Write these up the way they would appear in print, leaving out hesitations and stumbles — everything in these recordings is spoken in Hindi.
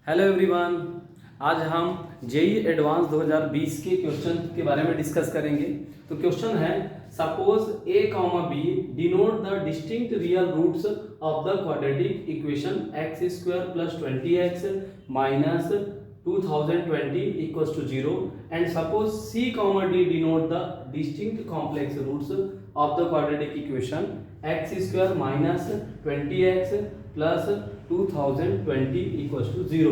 Hello everyone. आज हम जेई एडवांस 2020 के क्वेश्चन के बारे में डिस्कस करेंगे। तो क्वेश्चन है, suppose A comma B denote the distinct real roots of the quadratic equation x square plus 20x minus 2020 equals to 0 and suppose C comma D denote the distinct complex roots of the quadratic equation x square minus 20x plus 2020 equals to 0.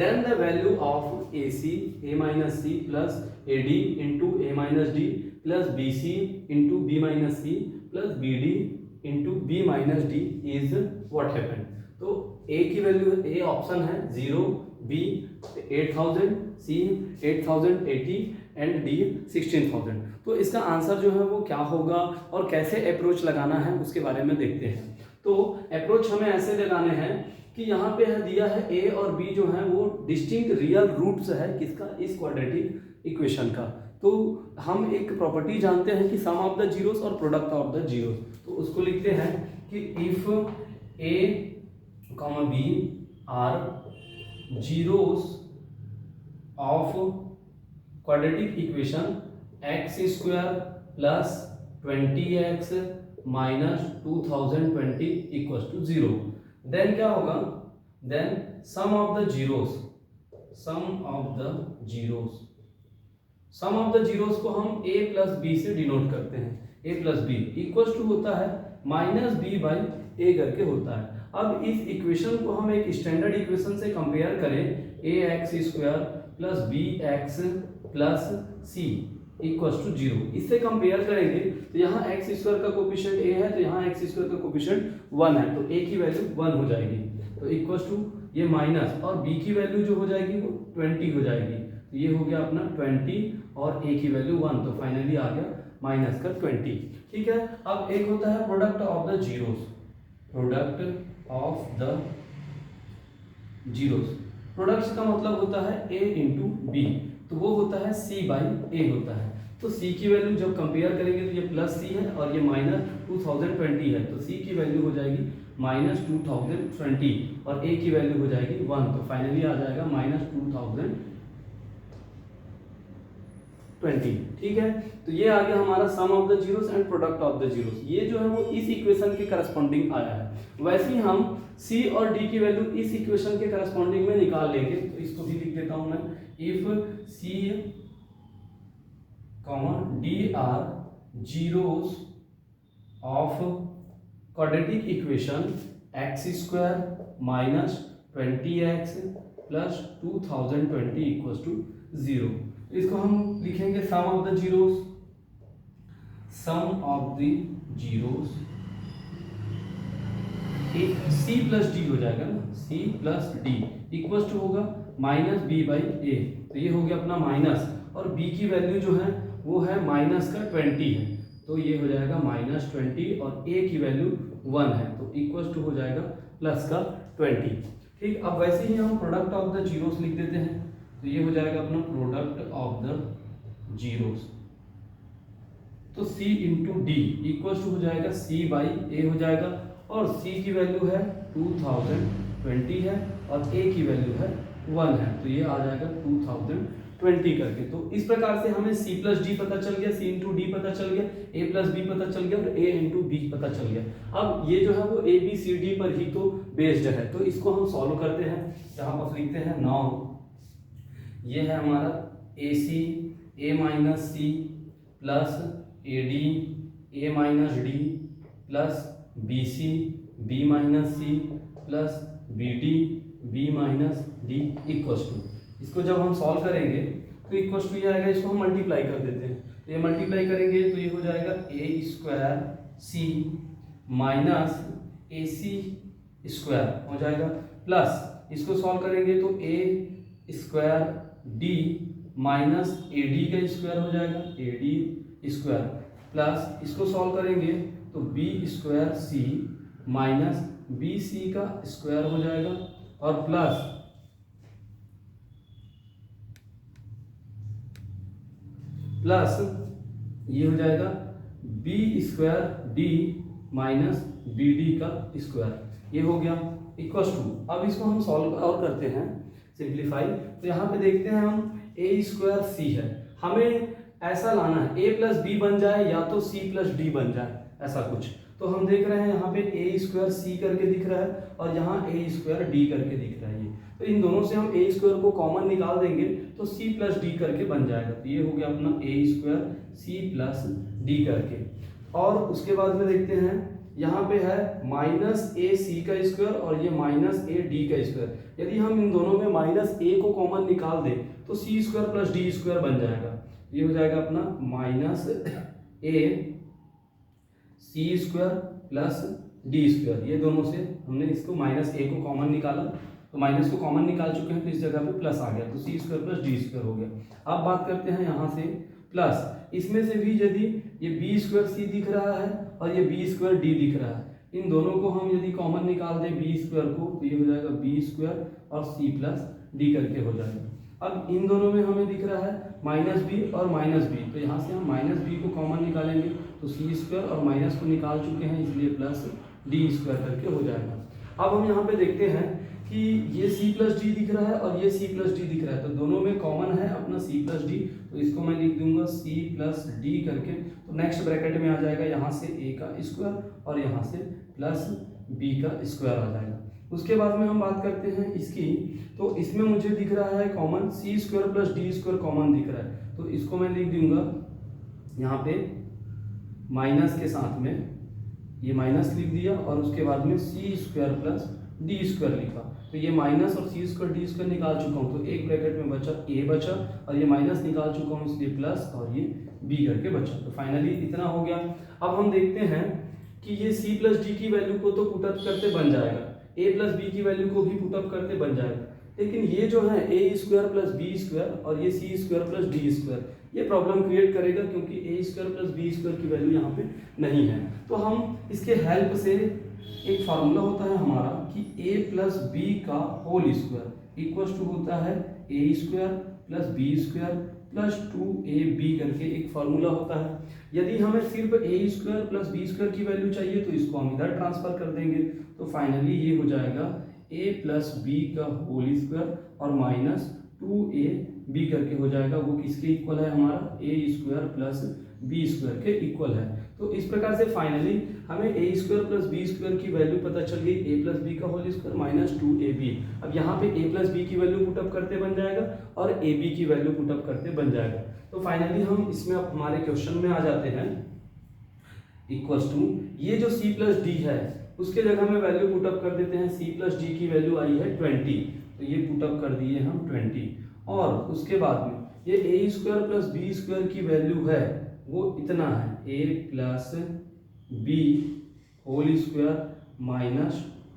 Then the value of AC, A minus C plus AD into A minus D plus BC into B minus C plus BD into B minus D is what happened? तो A की वैल्यू A ऑप्शन है 0, B 8000, C 8080 एंड D 16000। तो इसका आंसर जो है वो क्या होगा और कैसे अप्रोच लगाना है उसके बारे में देखते हैं। तो अप्रोच हमें ऐसे लगाने हैं कि यहाँ पे है दिया है ए और बी जो है वो डिस्टिंक्ट रियल रूट्स है किसका, इस क्वाड्रेटिक इक्वेशन का। तो हम एक प्रॉपर्टी जानते हैं कि सम ऑफ द जीरोस और प्रोडक्ट ऑफ द जीरोस। तो उसको लिखते हैं कि if A comma B are zeros of quadratic equation x square plus 20x minus 2020 equals to 0, then क्या होगा, then sum of the zeros को हम a प्लस बी से डिनोट करते हैं। a plus B equals to होता है माइनस बी बाई ए करके होता है। अब इस इक्वेशन को हम एक स्टैंडर्ड इक्वेशन से कंपेयर करें, a x square plus b x plus c equals to 0, इससे कंपेयर करेंगे तो यहाँ एक्स स्क्वायर का कोफिशिएंट a है तो यहाँ एक्स स्क्वायर का कोफिशिएंट 1 है, तो a की वैल्यू 1 हो जाएगी, तो इक्वल्स टू ये माइनस और b की वैल्यू जो हो जाएगी वो 20 हो जाएगी। तो ये हो गया अपना 20 और a की वैल्यू 1, तो फाइनली आ गया माइनस का 20। ठीक है। अब एक होता है product of the zeros, product का मतलब होता है a इंटू बी, तो वो होता है c बाई ए होता है। तो c की वैल्यू जब कंपेयर करेंगे तो ये प्लस c है और ये माइनस 2020 है, तो c की वैल्यू हो जाएगी माइनस 2020 और a की वैल्यू हो जाएगी 1, तो फाइनली आ जाएगा माइनस 2020। ठीक है। तो ये आ गया हमारा sum of the zeros and product of the zeros, ये जो है वो इस इक्वेशन के करस्पॉन्डिंग आया है। वैसे ही हम c और d की वैल्यू इस इक्वेशन के करस्पॉन्डिंग में निकाल लेंगे, तो इसको भी लिख देता हूं मैं, if c d are zeros of quadratic equation x square minus 20x plus 2020 equals to 0, इसको हम लिखेंगे sum of the zeros c plus d हो जाएगा ना, c plus d equals to होगा माइनस बी बाई ए, तो ये हो गया अपना माइनस, और b की वैल्यू जो है वो है माइनस का 20 है, तो ये हो जाएगा माइनस 20 और a की वैल्यू 1 है, तो इक्वल्स टू हो जाएगा प्लस का 20। ठीक। अब वैसे ही हम प्रोडक्ट ऑफ द जीरोस लिख देते हैं, तो ये हो जाएगा अपना प्रोडक्ट ऑफ द जीरोस, तो c into D equals to हो जाएगा c बाई ए हो जाएगा, और c की वैल्यू है 2020 है और a की वैल्यू है 1 है, तो ये आ जाएगा 2020 करके। तो इस प्रकार से हमें c प्लस डी पता चल गया, c इंटू डी पता चल गया, a प्लस बी पता चल गया और a इंटू बी पता चल गया। अब ये जो है वो a b c d पर ही तो बेस्ड है, तो इसको हम सॉल्व करते हैं। यहाँ पर लिखते हैं नाउ ये है हमारा AC a minus C plus AD a minus D plus BC b minus C plus BD b minus D equals to, इसको जब हम सॉल्व करेंगे तो इक्वल्स टू ये आएगा, इसको हम मल्टीप्लाई कर देते हैं, तो ये मल्टीप्लाई करेंगे तो ये हो जाएगा a square C minus AC square हो जाएगा, प्लस इसको सॉल्व करेंगे तो a square D minus AD का स्क्वायर हो जाएगा, AD स्क्वायर, प्लस इसको सॉल्व करेंगे तो b square C minus BC का स्क्वायर हो जाएगा, और प्लस ये हो जाएगा b square D minus BD का स्क्वायर, ये हो गया इक्वल्स टू। अब इसको हम सॉल्व और करते हैं, सिंप्लीफाई। तो यहाँ पे देखते हैं हम ए स्क्वायर सी है, हमें ऐसा लाना है ए प्लस बी बन जाए या तो सी प्लस डी बन जाए, ऐसा कुछ। तो हम देख रहे हैं यहाँ पे ए स्क्वायर सी करके दिख रहा है और यहाँ ए स्क्वायर डी करके दिख रहा है। ये तो इन दोनों से हम ए स्क्वायर को कॉमन निकाल देंगे तो सी प्लस डी करके बन जाएगा। तो ये हो गया अपना ए स्क्वायर सी प्लस डी करके। और उसके बाद में देखते हैं यहाँ पे है माइनस ए सी का स्क्वायर और ये माइनस ए डी का स्क्वायर। यदि हम इन दोनों में माइनस ए को कॉमन निकाल दें तो सी स्क्वायर प्लस डी स्क्वायर बन जाएगा। ये हो जाएगा अपना माइनस ए सी स्क्वायर प्लस डी स्क्वायर। ये दोनों से हमने इसको माइनस ए को कॉमन निकाला, तो माइनस को कॉमन निकाल चुके हैं तो इस जगह पे प्लस आ गया, तो सी स्क्वायर प्लस डी स्क्वायर हो गया। अब बात करते हैं यहाँ से प्लस, इसमें से भी यदि ये बी स्क्वायर सी दिख रहा है और ये बी स्क्वायर डी दिख रहा है, इन दोनों को हम यदि कॉमन निकाल दें बी स्क्वायर को तो ये हो जाएगा बी स्क्वायर और सी प्लस डी करके हो जाएगा। अब इन दोनों में हमें दिख रहा है माइनस बी और माइनस बी, तो यहाँ से हम माइनस बी को कॉमन निकालेंगे तो सी स्क्वायर और माइनस को निकाल चुके हैं इसलिए प्लस डी स्क्वायर करके हो जाएगा। अब हम यहाँ पे देखते हैं कि ये c प्लस डी दिख रहा है और ये c प्लस डी दिख रहा है, तो दोनों में कॉमन है अपना c प्लस डी, तो इसको मैं लिख दूंगा c प्लस डी करके। तो नेक्स्ट ब्रैकेट में आ जाएगा यहाँ से a का स्क्वायर और यहाँ से प्लस b का स्क्वायर आ जाएगा। उसके बाद में हम बात करते हैं इसकी, तो इसमें मुझे दिख रहा है common c square plus D square common दिख रहा है, तो इसको मैं लिख दूंगा यहाँ पे माइनस के साथ में, ये माइनस लिख दिया और उसके बाद में c square plus D square लिखा। तो ये माइनस और सी स्क्वायर डी स्क्वायर निकाल चुका हूँ, तो एक ब्रैकेट में बचा ए बचा और ये माइनस निकाल चुका हूँ इसलिए प्लस और ये बी करके बचा। तो फाइनली इतना हो गया। अब हम देखते हैं कि ये सी प्लस डी की वैल्यू को तो पुटअप करते बन जाएगा, ए प्लस बी की वैल्यू को भी पुटअप करते बन जाएगा, लेकिन ये जो है a square plus B square और ये सी स्क्वायर प्लस डी स्क्वायर ये प्रॉब्लम क्रिएट करेगा क्योंकि ए स्क्वायर प्लस बी स्क्वायर की वैल्यू यहाँ पे नहीं है। तो हम इसके हेल्प से एक फार्मूला होता है हमारा कि a प्लस बी का होल स्क्वायर इक्वल टू होता है a square plus B square plus 2ab करके एक फार्मूला होता है। यदि हमें सिर्फ a square plus B square की वैल्यू चाहिए तो इसको हम इधर ट्रांसफर कर देंगे, तो फाइनली ये हो जाएगा a प्लस बी का होल स्क्वायर और माइनस 2ab करके हो जाएगा। वो किसके इक्वल है हमारा a square plus B square के इक्वल है। तो इस प्रकार से फाइनली हमें A square plus B square की वैल्यू पता चल गई, ए प्लस बी का होल स्क्वायर माइनस 2ab। अब यहाँ पे ए प्लस बी की वैल्यू पुटअप करते बन जाएगा और ए बी की वैल्यू पुटअप करते बन जाएगा। तो फाइनली हम इसमें अब हमारे क्वेश्चन में आ जाते हैं, इक्वल्स टू ये जो सी प्लस डी है उसके जगह में वैल्यू पुटअप कर देते हैं। सी प्लस डी की वैल्यू आई है 20, तो ये पुटअप कर दिए हम 20 और उसके बाद में ये A square plus B square की वैल्यू है वो इतना है a plus B whole square minus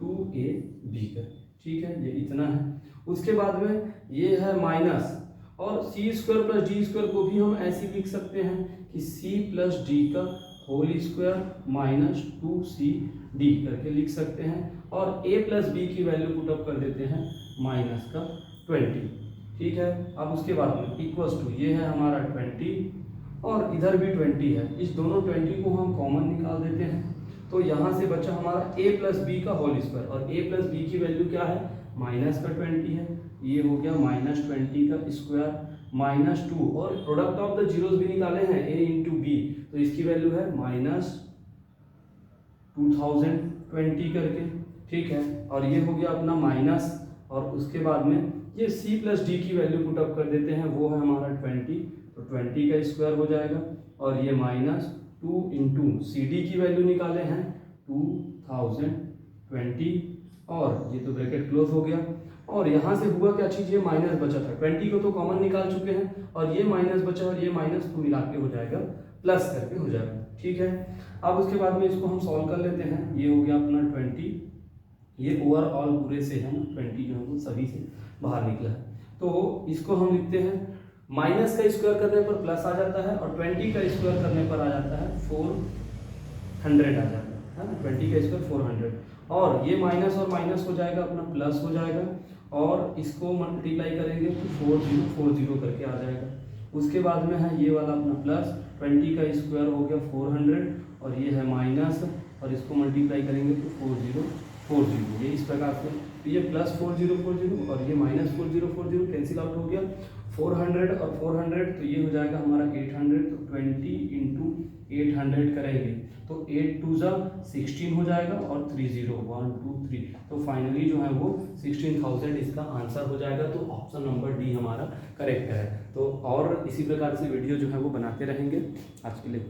2ab का, ठीक है, ये इतना है। उसके बाद में ये है माइनस और c square plus D square को भी हम ऐसे लिख सकते हैं कि c प्लस डी का होल स्क्वायर माइनस 2cd करके लिख सकते हैं और a प्लस बी की वैल्यू पुटअप कर देते हैं माइनस का 20, ठीक है। अब उसके बाद में इक्वल्स टू ये है हमारा 20 और इधर भी 20 है, इस दोनों 20 को हम कॉमन निकाल देते हैं, तो यहाँ से बचा हमारा a प्लस बी का होल स्क्वायर और a प्लस बी की वैल्यू क्या है माइनस का 20 है, ये हो गया माइनस 20 का स्क्वायर माइनस 2 और प्रोडक्ट ऑफ द जीरोस भी निकाले हैं a इंटू बी, तो इसकी वैल्यू है माइनस 2020 करके, ठीक है। और ये हो गया अपना माइनस और उसके बाद में ये c प्लस डी की वैल्यू पुटअप कर देते हैं, वो है हमारा 20, तो 20 का स्क्वायर हो जाएगा और ये माइनस 2 इंटू सी डी की वैल्यू निकाले हैं 2020 और ये तो ब्रैकेट क्लोज हो गया। और यहाँ से हुआ क्या चीज़, ये माइनस बचा था, 20 को तो कॉमन निकाल चुके हैं और ये माइनस बचा और ये माइनस को मिला के हो जाएगा प्लस करके हो जाएगा, ठीक है। अब उसके बाद में इसको हम सॉल्व कर लेते हैं, ये हो गया अपना 20, ये ओवरऑल पूरे से है 20 जो है वो सभी से बाहर निकला है, तो इसको हम लिखते हैं माइनस का स्क्वायर करने पर प्लस आ जाता है और 20 का स्क्वायर करने पर आ जाता है 400 आ जाता है ना, 20 का स्क्वायर 400 और ये माइनस और माइनस हो जाएगा अपना प्लस हो जाएगा और इसको मल्टीप्लाई करेंगे तो 4040 करके आ जाएगा। उसके बाद में है ये वाला अपना प्लस 20 का स्क्वायर हो गया 400 और ये है माइनस और इसको मल्टीप्लाई करेंगे तो 4040, ये इस प्रकार से तो ये +4040 और ये -4040 कैंसिल आउट हो गया। 400 और 400 तो ये हो जाएगा हमारा 800, तो 20 इंटू 800 करेंगे तो 8 2 जा 16 हो जाएगा और 30 1 2 3, तो फाइनली जो है वो 16,000 इसका आंसर हो जाएगा। तो ऑप्शन नंबर डी हमारा करेक्ट है। तो और इसी प्रकार से वीडियो जो है वो बनाते रहेंगे। आज के लिए